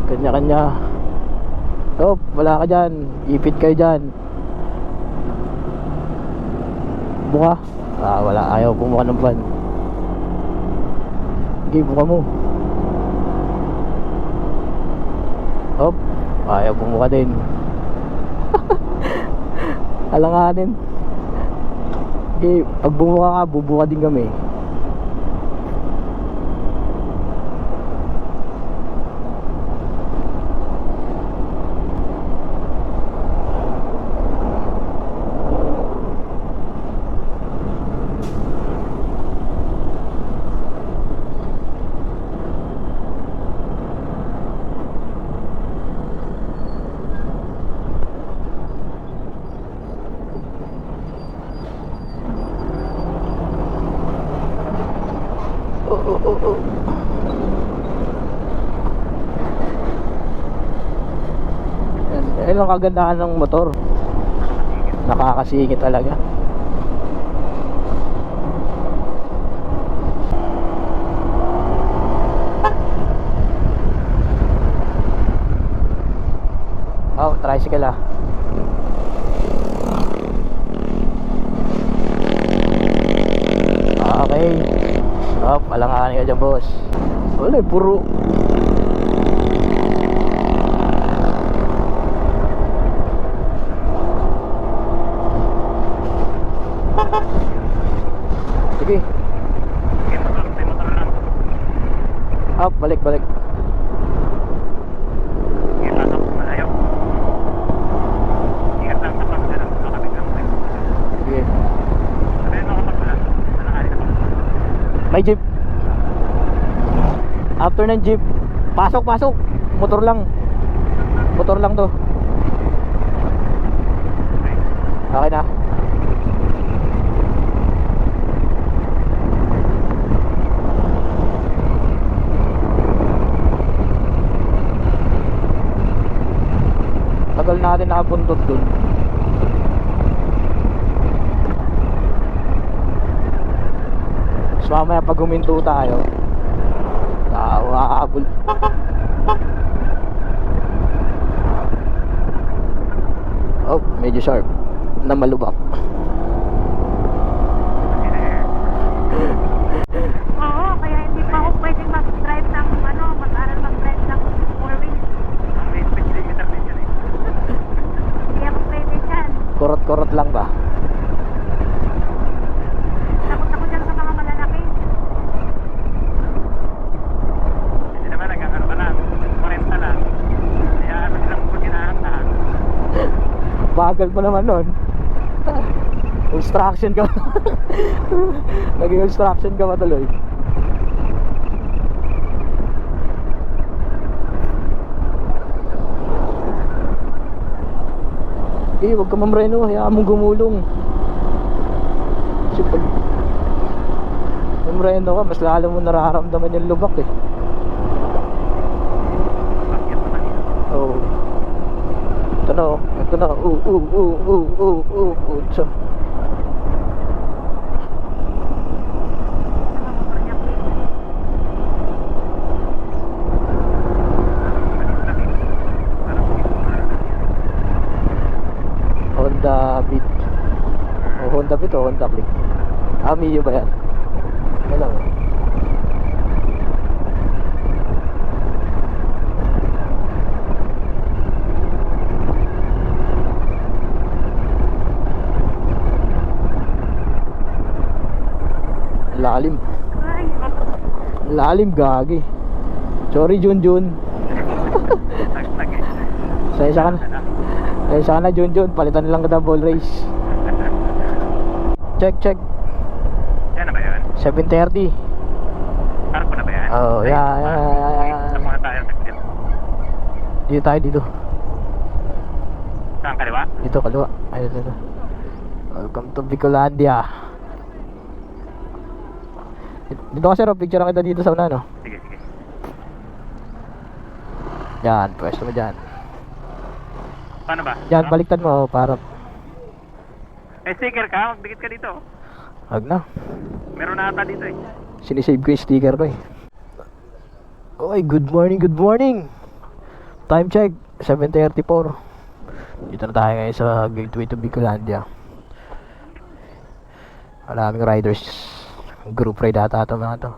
Kanya-kanya. Oh, wala ka dyan. Ipit kayo dyan. Buka. Wala. Ayaw bumuka ng van. Sige, buka mo. Oh, ayaw bumuka din. Alanganin. Sige, pag bumuka ka, bubuka din kami. Ayun ang kagandahan ng motor. Nakakasingit talaga. Oh, tricycle ah. Okay. Oh, palanganin ka dyan, boss. Wala, puro sige. May motor lang. Up, balik. Sige, pasok. Malayo. Ingat lang sa pagdala. Nakabig lang tayo. Sige. Sabihin ako pag wala. Malakari na ako. May jeep. After ng jeep, pasok. Motor lang to. Okay na. Tagal natin nakabundot dun. So mamaya pag huminto tayo, aabol. Oh, medyo sharp na malubak. Oo, kaya hindi pa ako pwedeng mag-drive ng mag-aral mag-drive ng 4 wheels. May speed limiter din yan eh. Hindi ako pwede dyan. Kurot-kurot lang ba? Takot ako dyan sa mga malalaki. Hindi naman nagkakaroon ka na. 40 lang. Kaya ano silang pagkinahantaan. Bagal mo naman nun. Instruction ka. Naging instruction ka pa tuloy. Huwag ka mamreno, hayaan mong gumulong. Kasi pag mamreno ka, mas lalo mo nararamdaman yung lubak eh. Bakit naman yun? Oh. Ito na oh. Ito na. Tso. Honda Beat. Oh, Honda Beat o Honda Click. Mio ba yan? Yan lang. Lalim. Ay, Lalim gagi. Sorry Junjun. Nag eh. Sayang ka na. Sayang ka na Junjun. Palitan lang kita ball race. Check. Yan na ba yun? 7:30. Parang ko na ba yan? Oh, yeah. Sa mga tayo nag-tip. Dito tayo dito. Saan kaliwa? Dito kaliwa. Ayun dito. Welcome to Bicolandia. Dito kasi Rob, picture kita dito sa una no. Sige. Yan, pwesto mo dyan. Paano ba? Yan, baliktad mo para. Eh, sticker ka? Magdikit ka dito. Wag na. Meron na ata dito eh. Sinisave ko yung sticker ko eh. Oy, good morning. Time check, 7:34. Dito na tayo ngayon sa gateway to Bicolandia. Maraming riders. Group ride ata ito mga to.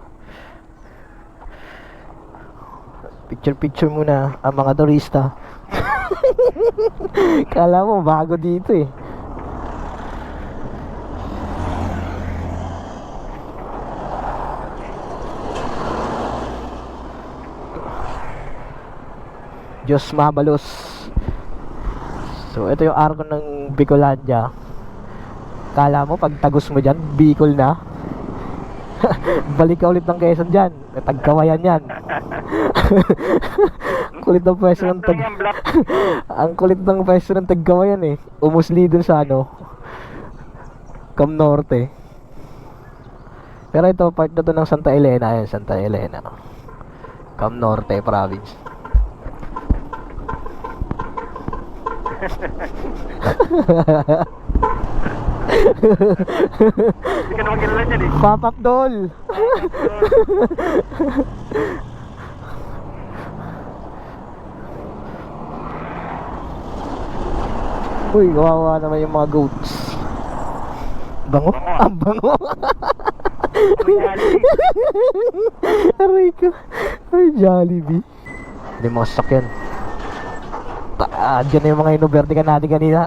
Picture muna ang mga turista. Kala mo bago dito eh. Diyos mabalos. So ito yung arko ng Bicolandia. Kala mo pag tagos mo dyan, Bicol na. Balik ka ulit ng Quezon dyan. Tagkawayan yan. Kulit ng pwesto ng ang kulit ng pwesto ng Tagkawayan eh. Umusli dun sa Cam Norte. Pero ito part na to ng Santa Elena. Ayan, Santa Elena. Cam Norte province. Hindi ka naman kilala dyan eh. Pop-up doll. Uy, kawawa naman yung mga goats. Bango? Ang bango. Aray ko. Ay, Jollibee. Hindi mo sakyan. Diyan na yung mga inubertikan natin kanina.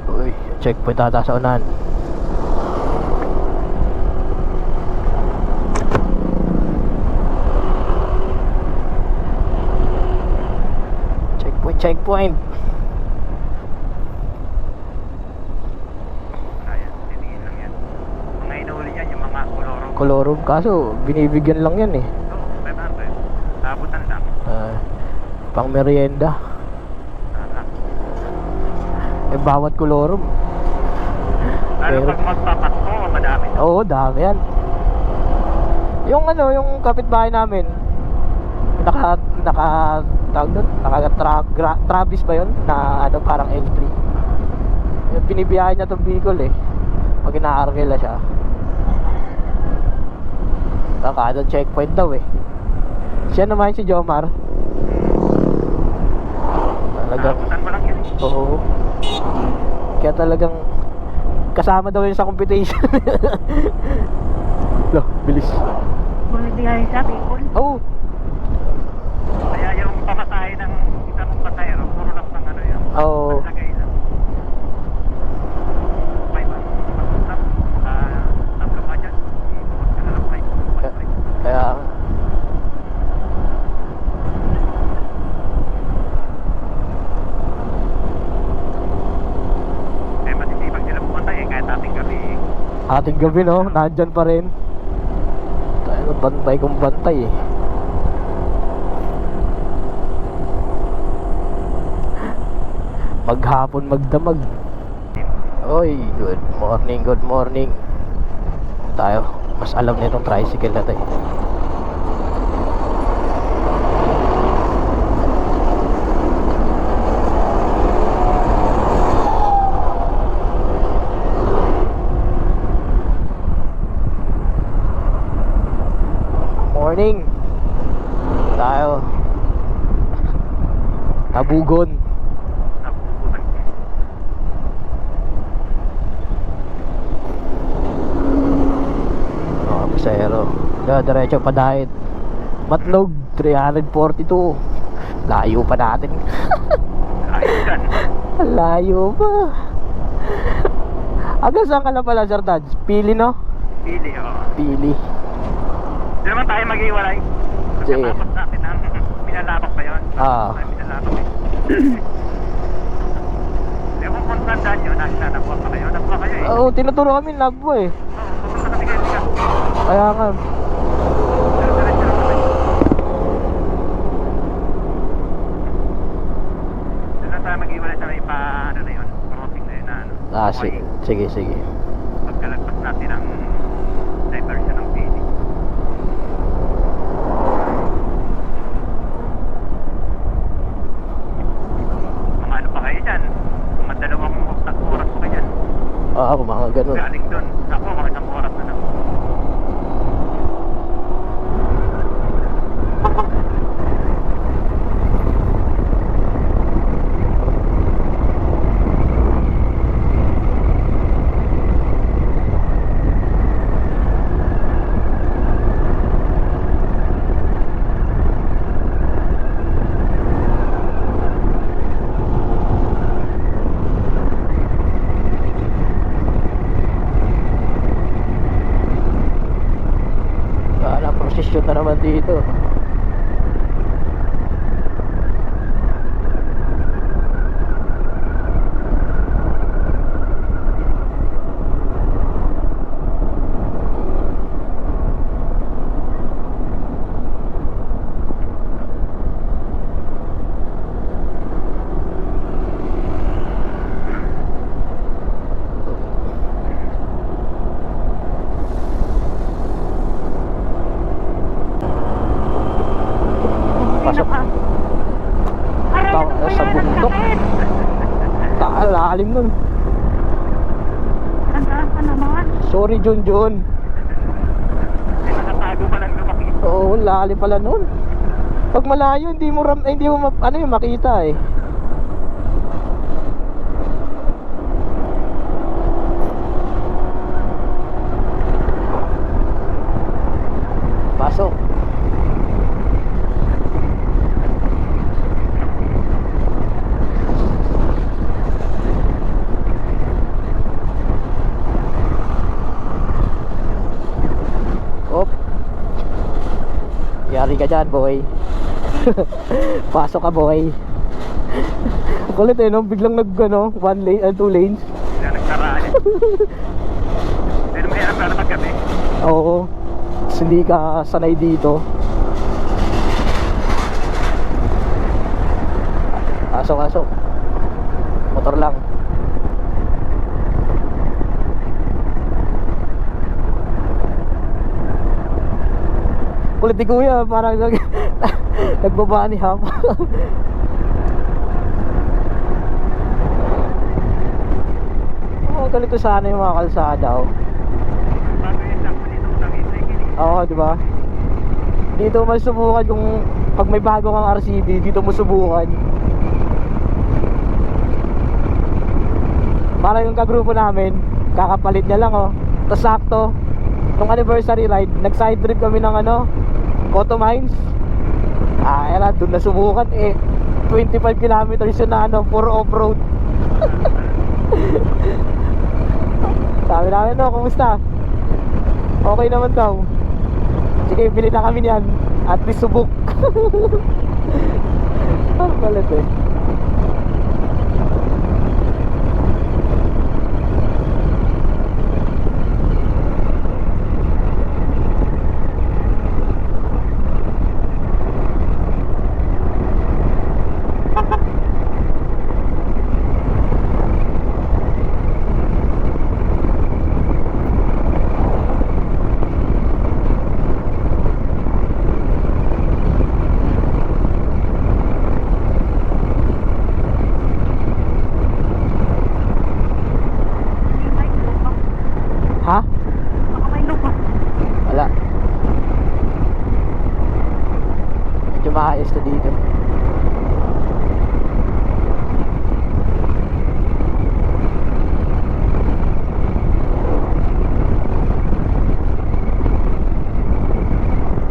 Uy, checkpoint ata sa unahan. Checkpoint. Ayan, titingin lang yan. Mga inuuli yan, yung mga kolorong. Kolorum, kaso binibigyan lang yan eh. Oo, 500. Abutan lang. Pang merienda. Bawat kolorum. Lalo Pero- pag magpapasko, madami. Oo, dami yan. Yung yung kapitbahay namin, naka tawag doon, Travis ba yun na ano parang entry. Yung binibiyahe niya tong Bicol eh, pag inaarkila siya. Kada checkpoint daw eh. Siya naman si Jomar, talagang Nakakutan mo lang yun. oo, kaya talagang kasama daw yun sa competition. Loh, bilis. Bumibigay siya, Bicol. Oh, Kaya yung pamasahe ng isa mong pasahero, puro lang ng ano yun. oh. Lagay lang. May tatlo ka dyan. Ibukas ka na lang 5. Kaya Eh, masisipag sila pumunta eh, kahit ating gabi eh. ating gabi no, nandyan pa rin. Tayo bantay kung bantay eh. Maghapon magdamag. Oy, good morning, good morning. Tayo, mas alam nitong tricycle na tayo. Morning. Tayo. Tabugon. Napupunan. Oh, pasahero. Diretso pa dahil Matlog 342. Layo pa natin. Ayos dyan. Layo pa. Hanggang saan ka na pala, Sir Taj? Pili, no? Pili, oo. Pili. Hindi naman tayo mag-iwalay. Sige. Pagkatapos natin ang pinalabak pa yun. Ah. Ay, pinalabak eh. Ewan kung saan daan yun. Nakuha pa kayo. Nakuha kayo eh. Oo, tinuturo kami nagbo eh. Oo, pupunta kami kayo. Tika. Kaya nga. Diretso lang kami. Doon lang tayo mag-iwalay sa may ano na yun. Crossing na yun na ano. Ah, sige. Sige, sige. Pagkalagpas natin ang diversion ng pili. Mga ano pa kayo dyan? Mga dalawang oras pa kayo dyan. Ah, mga ganun. Galing doon. Ako, mga isang oras na lang. Prosesyon na naman dito. Pasok. Aray, Tao, ano ba sa yan? Ang bundok. sakit. Lalim nun. Tandaan ka naman. Sorry, Junjun. Eh, nakatago pa lang lumaki. Oo, lalim pala nun. Pag malayo, hindi mo ano yung makita eh. Pasok. Op. Yari ka dyan, boy. Pasok ka, boy. Ang kulit eh, no? Biglang one lane and 2 lanes. Sila nagkaraan eh. Hindi naman kaya para maggabi. Oo. Tapos hindi ka sanay dito. Pasok. Motor lang. Kulit ni kuya, parang Nagbaba ni Hap. Ganito sana yung mga kalsada, oh. Bago yung sakto dito ng Isikil. Oo, di ba? Dito mo subukan kung pag may bago kang RCB, dito mo subukan. Para yung kagrupo namin, kakapalit niya lang, oh. Tapos sakto, nung anniversary ride, nag-side trip kami ng Cotto Mines. Era, doon na subukan, 25 kilometers yun na puro off-road. Sabi namin, no, kumusta? Okay naman daw. Sige, bili na kami niyan. At least subok. Ang kalit eh. May lubak. Ha? Baka may lubak. Wala. Medyo maayos na dito.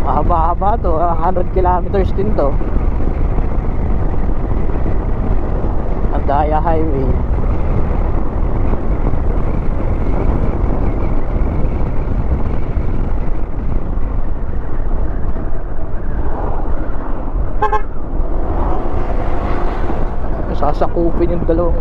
Mahaba-haba to, 100 kilometers din to. Andaya Highway. Sasakupin yung dalawang.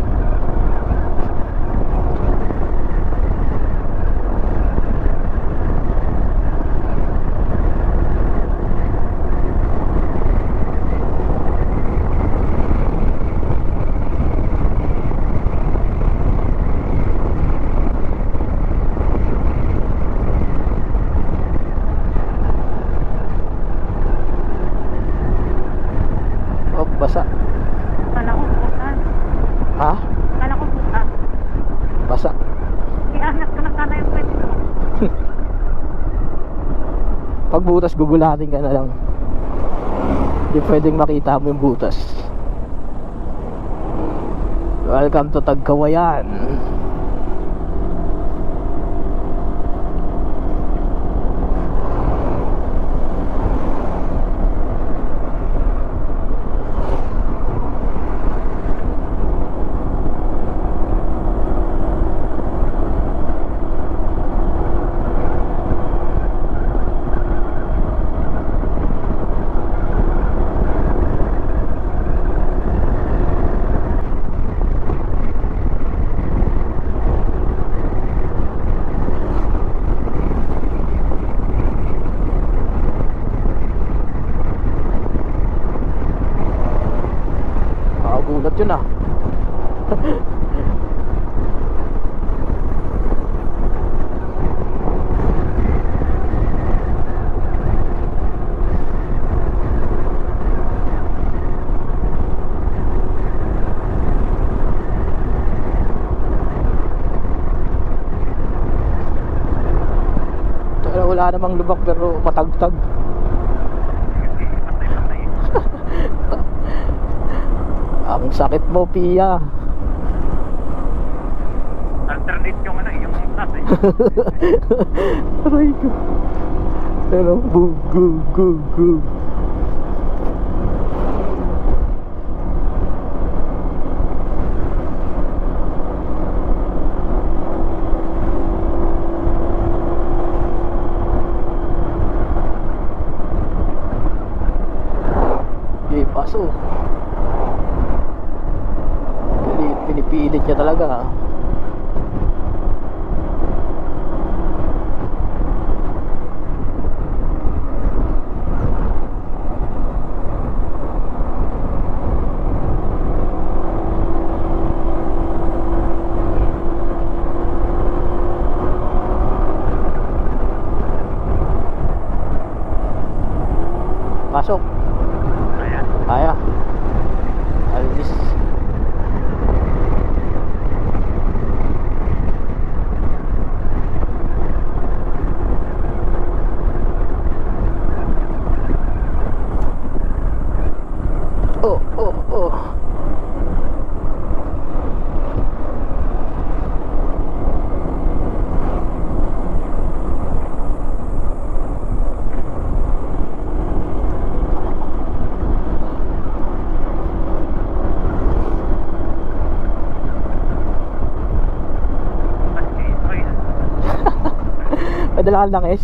Oh, basa. Kala ko bukas. Ha? Kala ko bukas. Basa. Iangat ko na sana yung pwede ko. Pag butas, gugulatin ka na lang. Hindi pwedeng makita mo yung butas. Welcome to Tagkawayan. Gulat yun ah. Wala namang lubak pero matagtag. Ang sakit mo, Pia. Alternate yung yung tas eh. Aray ko. Hello, go, go, go, go. Okay, paso. Pinipilit niya talaga. Pasok. Kaya. Alis. Oh, oh, oh. May dala kang langis?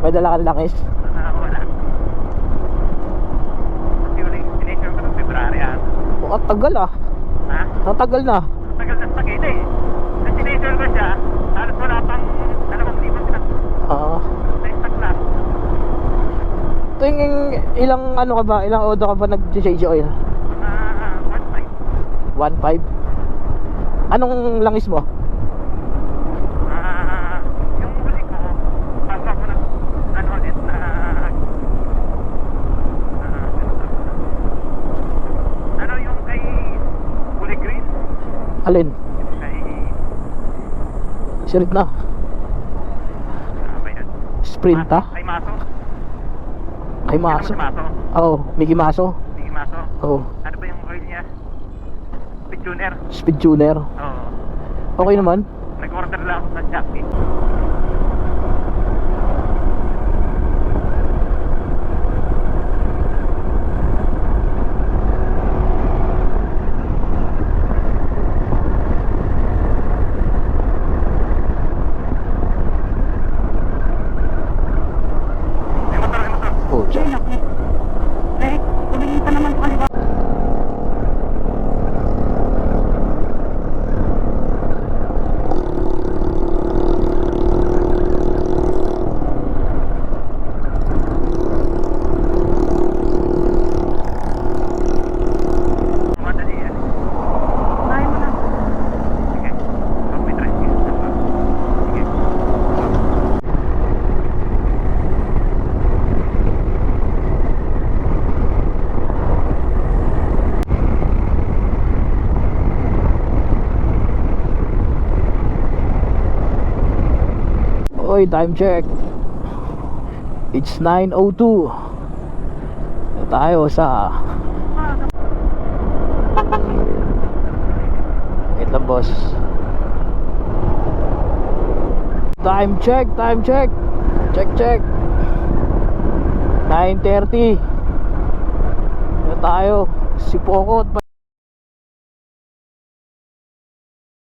May dala kang langis? Wala. Kasi ulit, sination ko ng February Oh, ang tagal ah. Ha? Ang tagal na. Tagal na sa kita eh. Kasi sination ko siya, halos wala pang 2,000 na stock na. Tuwing ilang ano ka ba? Ilang odo ka ba nag-change oil? 1.5. 1.5? Anong langis mo? Yung huli ko, bago ako ano ulit na ano yung kay Kulay Green? Alin? Kay Sirit na. ba yun? Sprinta? Kay Maso? Kay Maso? Maso? Oo, Mickey Maso. Sige Maso? Oo, Ano ba yung oil niya? Speed tuner? speed tuner. Oo. Okay naman. Nag-order lang ako sa Shopee. May motor, may motor. Oh, Ay, naku. Eh, tumingin ka naman sa kaliwa. Madali yan. Bahay mo na. Sige. Ako may tricycle. Sige. Oy, time check. It's 9:02. Na tayo sa wait lang boss. Time check, time check. Check. 9:30. Na tayo. Si Pokot.